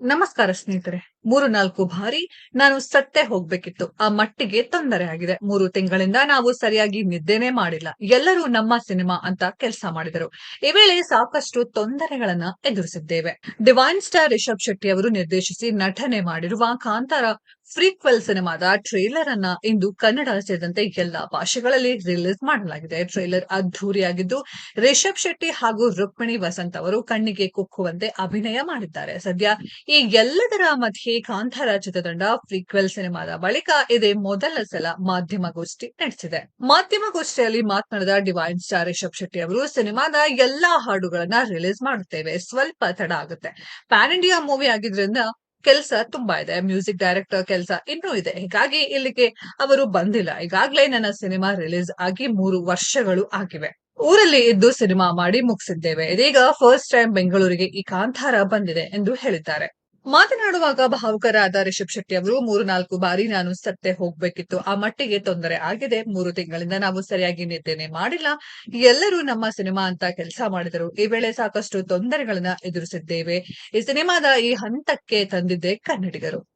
ನಮಸ್ಕಾರ ಸ್ನೇಹಿತರೆ. 3-4 ಬಾರಿ ನಾನು ಸತ್ತೇ ಹೋಗ್ಬೇಕಿತ್ತು. ಆ ಮಟ್ಟಿಗೆ ತೊಂದರೆ ಆಗಿದೆ. 3 ತಿಂಗಳಿಂದ ನಾವು ಸರಿಯಾಗಿ ನಿದ್ದೆನೇ ಮಾಡಿಲ್ಲ. ಎಲ್ಲರೂ ನಮ್ಮ ಸಿನಿಮಾ ಅಂತ ಕೆಲಸ ಮಾಡಿದರು. ಈ ವೇಳೆ ಸಾಕಷ್ಟು ತೊಂದರೆಗಳನ್ನ ಎದುರಿಸಿದ್ದೇವೆ. ಡಿವೈನ್ ಸ್ಟಾರ್ ರಿಷಬ್ ಶೆಟ್ಟಿ ಅವರು ನಿರ್ದೇಶಿಸಿ ನಟನೆ ಮಾಡಿರುವ ಕಾಂತಾರ ಪ್ರೀಕ್ವೆಲ್ ಸಿನಿಮಾದ ಟ್ರೇಲರ್ ಅನ್ನ ಇಂದು ಕನ್ನಡ ಸೇರಿದಂತೆ ಎಲ್ಲಾ ಭಾಷೆಗಳಲ್ಲಿ ರಿಲೀಸ್ ಮಾಡಲಾಗಿದೆ. ಟ್ರೇಲರ್ ಅದ್ಧೂರಿಯಾಗಿದ್ದು ರಿಷಬ್ ಶೆಟ್ಟಿ ಹಾಗೂ ರುಕ್ಮಿಣಿ ವಸಂತ್ ಅವರು ಕಣ್ಣಿಗೆ ಕುಕ್ಕುವಂತೆ ಅಭಿನಯ ಮಾಡಿದ್ದಾರೆ. ಸದ್ಯ ಈ ಎಲ್ಲದರ ಮಧ್ಯೆ ಕಾಂತಾರ ಚಿತ್ರತಂಡ ಪ್ರೀಕ್ವೆಲ್ ಸಿನಿಮಾದ ಬಳಿಕ ಇದೇ ಮೊದಲ ಸಲ ಮಾಧ್ಯಮಗೋಷ್ಠಿ ನಡೆಸಿದೆ. ಮಾಧ್ಯಮಗೋಷ್ಠಿಯಲ್ಲಿ ಮಾತನಾಡಿದ ಡಿವೈನ್ ಸ್ಟಾರ್ ರಿಷಬ್ ಶೆಟ್ಟಿ ಅವರು ಸಿನಿಮಾದ ಎಲ್ಲಾ ಹಾಡುಗಳನ್ನ ರಿಲೀಸ್ ಮಾಡುತ್ತೇವೆ. ಸ್ವಲ್ಪ ತಡ ಆಗುತ್ತೆ. ಪ್ಯಾನ್ ಇಂಡಿಯಾ ಮೂವಿ ಆಗಿದ್ರಿಂದ ಕೆಲಸ ತುಂಬಾ ಇದೆ. ಮ್ಯೂಸಿಕ್ ಡೈರೆಕ್ಟರ್ ಕೆಲಸ ಇನ್ನೂ ಇದೆ. ಹೀಗಾಗಿ ಇಲ್ಲಿಗೆ ಅವರು ಬಂದಿಲ್ಲ. ಈಗಾಗಲೇ ನನ್ನ ಸಿನಿಮಾ ರಿಲೀಸ್ ಆಗಿ 3 ವರ್ಷಗಳು ಆಗಿವೆ. ಊರಲ್ಲಿ ಇದ್ದು ಸಿನಿಮಾ ಮಾಡಿ ಮುಗಿಸಿದ್ದೇವೆ. ಇದೀಗ ಫಸ್ಟ್ ಟೈಮ್ ಬೆಂಗಳೂರಿಗೆ ಈ ಕಾಂತಾರ ಬಂದಿದೆ ಎಂದು ಹೇಳಿದ್ದಾರೆ. ಮಾತನಾಡುವಾಗ ಭಾವುಕರಾದ ರಿಷಬ್ ಶೆಟ್ಟಿ ಅವರು 3-4 ಬಾರಿ ನಾನು ಸತ್ತೇ ಹೋಗ್ಬೇಕಿತ್ತು. ಆ ಮಟ್ಟಿಗೆ ತೊಂದರೆ ಆಗಿದೆ. 3 ತಿಂಗಳಿಂದ ನಾವು ಸರಿಯಾಗಿ ನಿದ್ದೆನೆ ಮಾಡಿಲ್ಲ. ಎಲ್ಲರೂ ನಮ್ಮ ಸಿನಿಮಾ ಅಂತ ಕೆಲಸ ಮಾಡಿದರು. ಈ ವೇಳೆ ಸಾಕಷ್ಟು ತೊಂದರೆಗಳನ್ನ ಎದುರಿಸಿದ್ದೇವೆ. ಈ ಸಿನಿಮಾದ ಈ ಹಂತಕ್ಕೆ ತಂದಿದ್ದೆ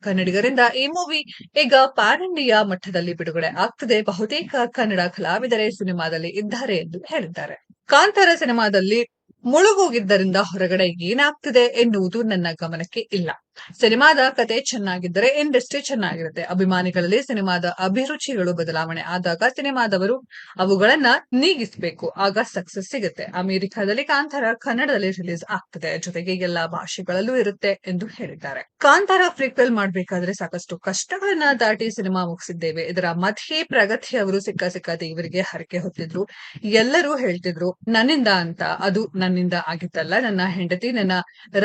ಕನ್ನಡಿಗರಿಂದ ಈ ಮೂವಿ ಈಗ ಪ್ಯಾನ್ ಇಂಡಿಯಾ ಮಟ್ಟದಲ್ಲಿ ಬಿಡುಗಡೆ ಆಗ್ತಿದೆ. ಬಹುತೇಕ ಕನ್ನಡ ಕಲಾವಿದರೇ ಸಿನಿಮಾದಲ್ಲಿ ಇದ್ದಾರೆ ಎಂದು ಹೇಳಿದ್ದಾರೆ. ಕಾಂತಾರ ಸಿನಿಮಾದಲ್ಲಿ ಮುಳುಗೋಗಿದ್ದರಿಂದ ಹೊರಗಡೆ ಏನಾಗ್ತಿದೆ ಎನ್ನುವುದು ನನ್ನ ಗಮನಕ್ಕೆ ಇಲ್ಲ. ಸಿನಿಮಾದ ಕತೆ ಚೆನ್ನಾಗಿದ್ದರೆ ಇಂಡಸ್ಟ್ರಿ ಚೆನ್ನಾಗಿರುತ್ತೆ. ಅಭಿಮಾನಿಗಳಲ್ಲಿ ಸಿನಿಮಾದ ಅಭಿರುಚಿಗಳು ಬದಲಾವಣೆ ಆದಾಗ ಸಿನಿಮಾದವರು ಅವುಗಳನ್ನ ನೀಗಿಸಬೇಕು. ಆಗ ಸಕ್ಸಸ್ ಸಿಗುತ್ತೆ. ಅಮೆರಿಕದಲ್ಲಿ ಕಾಂತಾರ ಕನ್ನಡದಲ್ಲಿ ರಿಲೀಸ್ ಆಗ್ತಿದೆ. ಜೊತೆಗೆ ಎಲ್ಲಾ ಭಾಷೆಗಳಲ್ಲೂ ಇರುತ್ತೆ ಎಂದು ಹೇಳಿದ್ದಾರೆ. ಕಾಂತಾರ ಪ್ರೀಕ್ವೆಲ್ ಮಾಡಬೇಕಾದ್ರೆ ಸಾಕಷ್ಟು ಕಷ್ಟಗಳನ್ನ ದಾಟಿ ಸಿನಿಮಾ ಮುಗಿಸಿದ್ದೇವೆ. ಇದರ ಮಧ್ಯೆ ಪ್ರಗತಿ ಅವರು ಸಿಕ್ಕದೆ ಇವರಿಗೆ ಹರಕೆ ಹೊತ್ತಿದ್ರು. ಎಲ್ಲರೂ ಹೇಳ್ತಿದ್ರು ನನ್ನಿಂದ ಅಂತ. ಅದು ನನ್ನಿಂದ ಆಗಿದ್ದಲ್ಲ. ನನ್ನ ಹೆಂಡತಿ, ನನ್ನ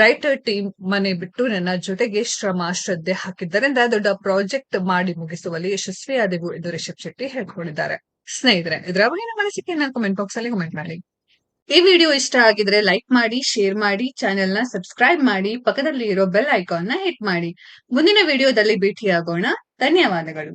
ರೈಟರ್ ಟೀಮ್ ಮನೆ ಬಿಟ್ಟು ನನ್ನ ಜೊತೆಗೆ ಶ್ರದ್ಧೆ ಹಾಕಿದ್ದರಿಂದ ದೊಡ್ಡ ಪ್ರಾಜೆಕ್ಟ್ ಮಾಡಿ ಮುಗಿಸುವಲ್ಲಿ ಯಶಸ್ವಿಯಾದೆವು ಎಂದು ರಿಷಬ್ ಶೆಟ್ಟಿ ಹೇಳ್ಕೊಂಡಿದ್ದಾರೆ. ಸ್ನೇಹಿತರೆ, ಇದರ ಬಗೆಗಿನ ಅನಿಸಿಕೆಯನ್ನ ಕಮೆಂಟ್ ಬಾಕ್ಸ್ ಅಲ್ಲಿ ಕಮೆಂಟ್ ಮಾಡಿ. ಈ ವಿಡಿಯೋ ಇಷ್ಟ ಆಗಿದ್ರೆ ಲೈಕ್ ಮಾಡಿ, ಶೇರ್ ಮಾಡಿ, ಚಾನೆಲ್ ನ ಸಬ್ಸ್ಕ್ರೈಬ್ ಮಾಡಿ, ಪಕ್ಕದಲ್ಲಿ ಇರೋ ಬೆಲ್ ಐಕಾನ್ ನ ಹಿಟ್ ಮಾಡಿ. ಮುಂದಿನ ವಿಡಿಯೋದಲ್ಲಿ ಭೇಟಿಯಾಗೋಣ. ಧನ್ಯವಾದಗಳು.